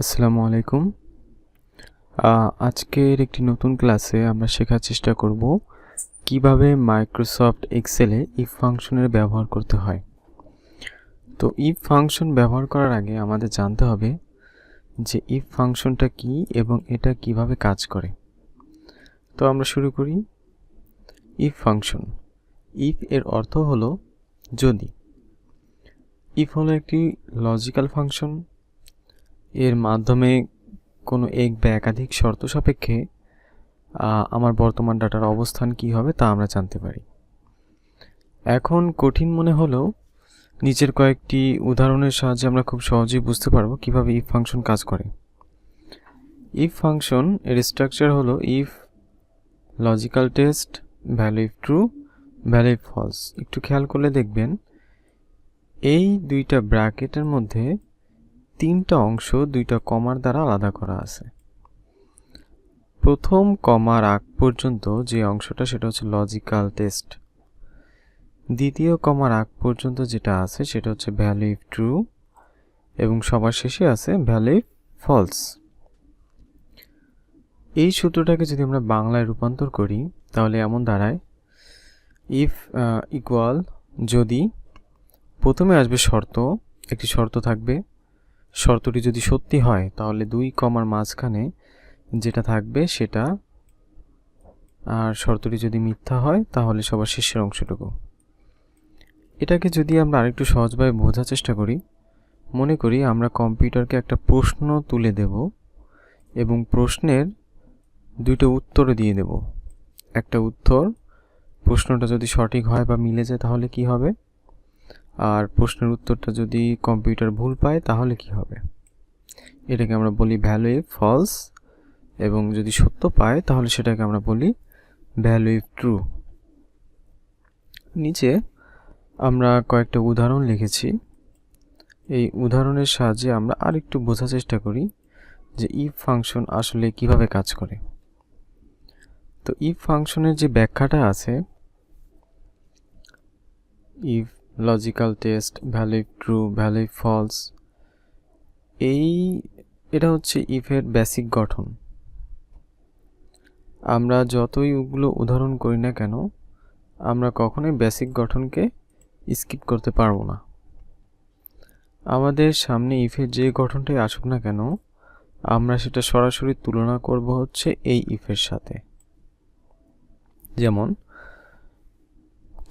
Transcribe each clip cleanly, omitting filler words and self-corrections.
আসসালামু আলাইকুম। আজকের একটি নতুন ক্লাসে আমরা শেখার চেষ্টা করব কিভাবে মাইক্রোসফট এক্সেলে ইফ ফাংশনের ব্যবহার করতে হয়। তো ইফ ফাংশন ব্যবহার করার আগে আমাদের জানতে হবে যে ইফ ফাংশনটা কি এবং এটা কিভাবে কাজ করে। তো আমরা শুরু করি। ইফ ফাংশন, ইফ এর অর্থ হলো যদি। ইফ হলো একটি লজিক্যাল ফাংশন। এর মাধ্যমে কোনো এক বা একাধিক শর্ত সাপেক্ষে আমার বর্তমান ডাটার অবস্থান কি হবে তা আমরা জানতে পারি। এখন কঠিন মনে হলেও নিচের কয়েকটি উদাহরণের সাহায্যে আমরা খুব সহজেই বুঝতে পারবো কিভাবে ইফ ফাংশন কাজ করে। ইফ ফাংশন এর স্ট্রাকচার হলো if logical test, value if true, value if false. একটু খেয়াল করলে দেখবেন এই দুইটা ব্র্যাকেটের মধ্যে তিনটা অংশ দুইটা কমার দ্বারা আলাদা করা আছে। প্রথম কমার আগ পর্যন্ত যে অংশটা সেটা হচ্ছে লজিক্যাল টেস্ট। দ্বিতীয় কমার আগ পর্যন্ত যেটা আছে সেটা হচ্ছে ভ্যালু ইফ ট্রু এবং সবার শেষে আছে ভ্যালু ইফ ফলস। এই সূত্রটাকে যদি আমরা বাংলায় রূপান্তর করি তাহলে এমন দাঁড়ায় ইফ ইকুয়াল যদি প্রথমে আসবে শর্ত, একটি শর্ত থাকবে। শর্তটি যদি সত্যি হয় তাহলে দুই কমার মাঝখানে যেটা থাকবে সেটা, আর শর্তটি যদি মিথ্যা হয় তাহলে সবার শেষের অংশটুকু। এটাকে যদি আমরা আরেকটু সহজভাবে বোঝার চেষ্টা করি, মনে করি আমরা কম্পিউটারকে একটা প্রশ্ন তুলে দেব এবং প্রশ্নের দুইটা উত্তর দিয়ে দেব। একটা উত্তর, প্রশ্নটা যদি সঠিক হয় বা মিলে যায় তাহলে কি হবে, আর প্রশ্নের উত্তরটা যদি কম্পিউটার ভুল পায় তাহলে কি হবে। এটাকে আমরা বলি ভ্যালু ইফ ফলস, এবং যদি সত্য পায় তাহলে সেটাকে আমরা বলি ভ্যালু ইফ ট্রু। নিচে আমরা কয়েকটা উদাহরণ লিখেছি। এই উদাহরণের সাহায্যে আমরা আরেকটু বোঝার চেষ্টা করি যে ইফ ফাংশন আসলে কিভাবে কাজ করে। তো ইফ ফাংশনের যে ব্যাখ্যাটা আছে, if logical test, value if true, value if false, এটা হচ্ছে ইফের বেসিক গঠন। আমরা যতই ওগুলো উদাহরণ করি না কেন, আমরা কখনোই বেসিক গঠনকে স্কিপ করতে পারবো না। আমাদের সামনে ইফের যে গঠনটাই আসুক না কেন, আমরা সেটা সরাসরি তুলনা করব হচ্ছে এই ইফের সাথে। যেমন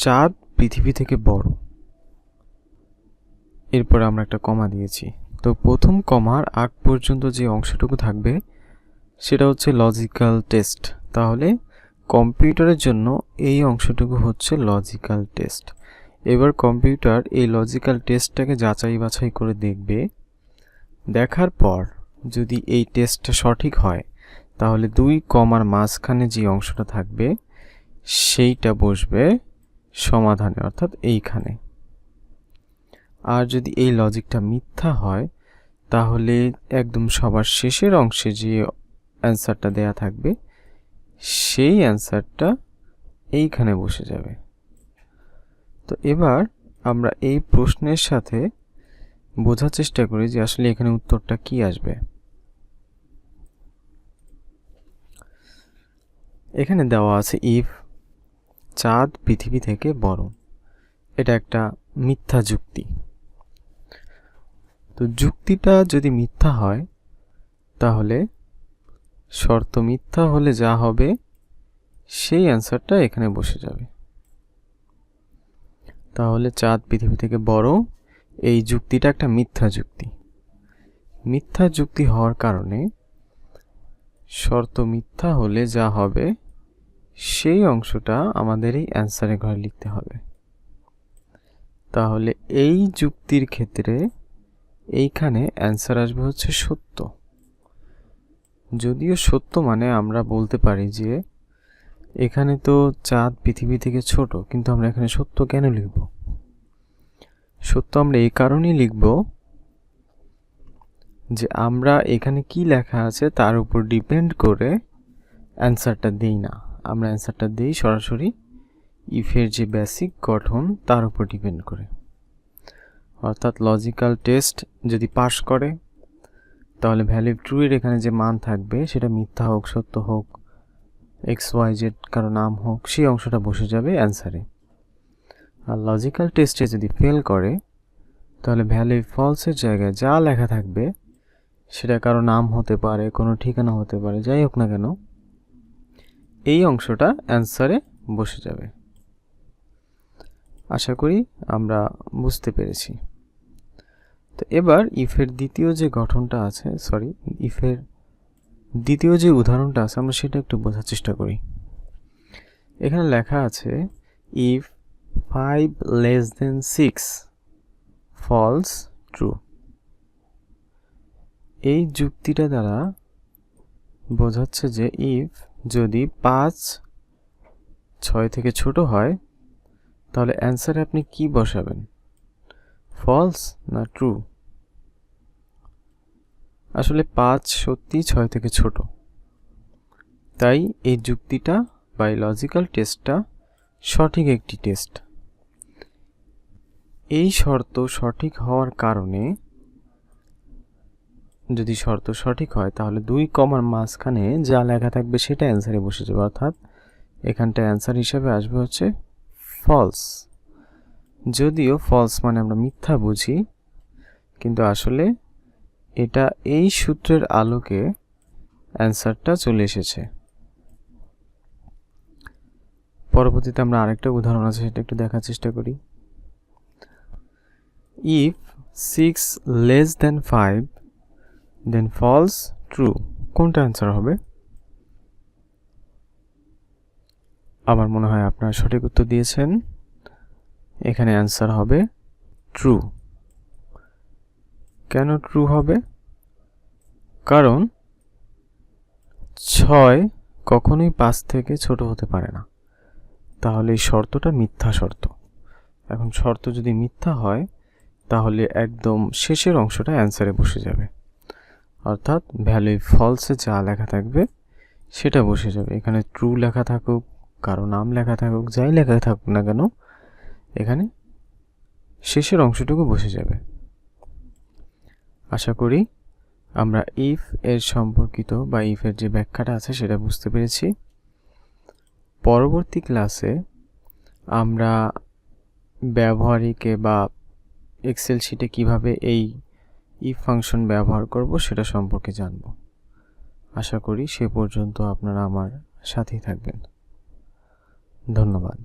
চাঁদ পৃথিবী থেকে বড়, এরপরে আমরা একটা কমা দিয়েছি। তো প্রথম কমার আগ পর্যন্ত যে অংশটুকু থাকবে সেটা হচ্ছে লজিক্যাল টেস্ট। তাহলে কম্পিউটারের জন্য এই অংশটুকু হচ্ছে লজিক্যাল টেস্ট। এবার কম্পিউটার এই লজিক্যাল টেস্টটাকে যাচাই বাছাই করে দেখবে। দেখার পর যদি এই টেস্টটা সঠিক হয় তাহলে দুই কমার মাঝখানে যে অংশটা থাকবে সেইটা বসবে সমাধানে, অর্থাৎ এইখানে। আর যদি এই লজিকটা মিথ্যা হয় তাহলে একদম সবার শেষের অংশে যে অ্যান্সারটা দেয়া থাকবে সেই অ্যান্সারটা এইখানে বসে যাবে। তো এবার আমরা এই প্রশ্নের সাথে বোঝার চেষ্টা করি যে আসলে এখানে উত্তরটা কি আসবে। এখানে দেওয়া আছে ইফ চাঁদ পৃথিবী থেকে বড়। এটা একটা মিথ্যা যুক্তি। তো যুক্তিটা যদি মিথ্যা হয় তাহলে শর্ত মিথ্যা হলে যা হবে সেই অ্যান্সারটা এখানে বসে যাবে। তাহলে চাঁদ পৃথিবী থেকে বড়, এই যুক্তিটা একটা মিথ্যা যুক্তি। মিথ্যা যুক্তি হওয়ার কারণে শর্ত মিথ্যা হলে যা হবে সেই অংশটা আমাদের এই অ্যান্সারের ঘরে লিখতে হবে। তাহলে এই যুক্তির ক্ষেত্রে এইখানে অ্যান্সার আসবে হচ্ছে সত্য। যদিও সত্য মানে আমরা বলতে পারি যে এখানে তো চাঁদ পৃথিবী থেকে ছোট, কিন্তু আমরা এখানে সত্য কেন লিখব? সত্য আমরা এই কারণেই লিখব যে আমরা এখানে কি লেখা আছে তার উপর ডিপেন্ড করে অ্যান্সারটা দেই না। আমরা অ্যান্সারটা দেই সরাসরি ইফের যে বেসিক গঠন তার উপর ডিপেন্ড করে। অর্থাৎ লজিক্যাল টেস্ট যদি পাস করে তাহলে ভ্যালু ট্রু এর এখানে যে মান থাকবে সেটা মিথ্যা হোক সত্য হোক XYZ কারো নাম হোক সেই অংশটা বসে যাবে অ্যান্সারে। আর লজিক্যাল টেস্টে যদি ফেল করে তাহলে ভ্যালু ফলসের জায়গায় যা লেখা থাকবে সেটা কারো নাম হতে পারে, কোনো ঠিকানা হতে পারে, যাই হোক না কেন এই অংশটা অ্যান্সারে বসে যাবে। আশা করি আমরা বুঝতে পেরেছি। তো এবার ইফের দ্বিতীয় যে গঠনটা আছে ইফের দ্বিতীয় যে উদাহরণটা আছে আমরা সেটা একটু বোঝার চেষ্টা করি। এখানে লেখা আছে if 5 less than 6 false true। এই যুক্তিটা দ্বারা বোঝাচ্ছে যে ইফ যদি 5 6 থেকে ছোট হয় তাহলে অ্যান্সারে আপনি কি বসাবেন, ফলস না ট্রু? আসলে 5 সত্যি 6 থেকে ছোট, তাই এই যুক্তিটা বা লজিক্যাল টেস্টটা সঠিক একটি টেস্ট। এই শর্ত সঠিক হওয়ার কারণে যদি শর্ত সঠিক হয় তাহলে 2 কমার মাঝখানে যা লেখা থাকবে সেটা অ্যান্সারে বসে যাবে, অর্থাৎ এখানটা অ্যান্সার হিসেবে আসবে হচ্ছে ফলস। যদিও ফলস মানে আমরা মিথ্যা বুঝি, কিন্তু আসলে এটা এই সূত্রের আলোকে অ্যান্সারটা চলে এসেছে। পরবর্তীতে আমরা আরেকটা উদাহরণ আছে সেটা একটু দেখার চেষ্টা করি। If 6 less than 5 then false true, কোনটা অ্যান্সার হবে? আমার মনে হয় আপনারা সঠিক উত্তর দিয়েছেন। এখানে অ্যান্সার হবে ট্রু। কেন ট্রু হবে? কারণ 6 কখনোই 5 থেকে ছোট হতে পারে না, তাহলে এই শর্তটা মিথ্যা শর্ত। এখন শর্ত যদি মিথ্যা হয় তাহলে একদম শেষের অংশটা অ্যান্সারে বসে যাবে, অর্থাৎ ভ্যালু ফলসে যা লেখা থাকবে সেটা বসে যাবে। এখানে ট্রু লেখা থাকুক, কারো নাম লেখা থাকুক, যাই লেখা থাকুক না কেন এখানে শেষের অংশটুকু বসে যাবে। আশা করি আমরা ইফ এর সম্পর্কিত বা ইফ এর যে ব্যাখ্যাটা আছে সেটা বুঝতে পেরেছি। পরবর্তী ক্লাসে আমরা ব্যবহারিকে বা এক্সেল শিটে কিভাবে এই ইফ ফাংশন ব্যবহার করব সেটা সম্পর্কে জানব। আশা করি সে পর্যন্ত আপনারা আমার সাথেই থাকবেন। ধন্যবাদ।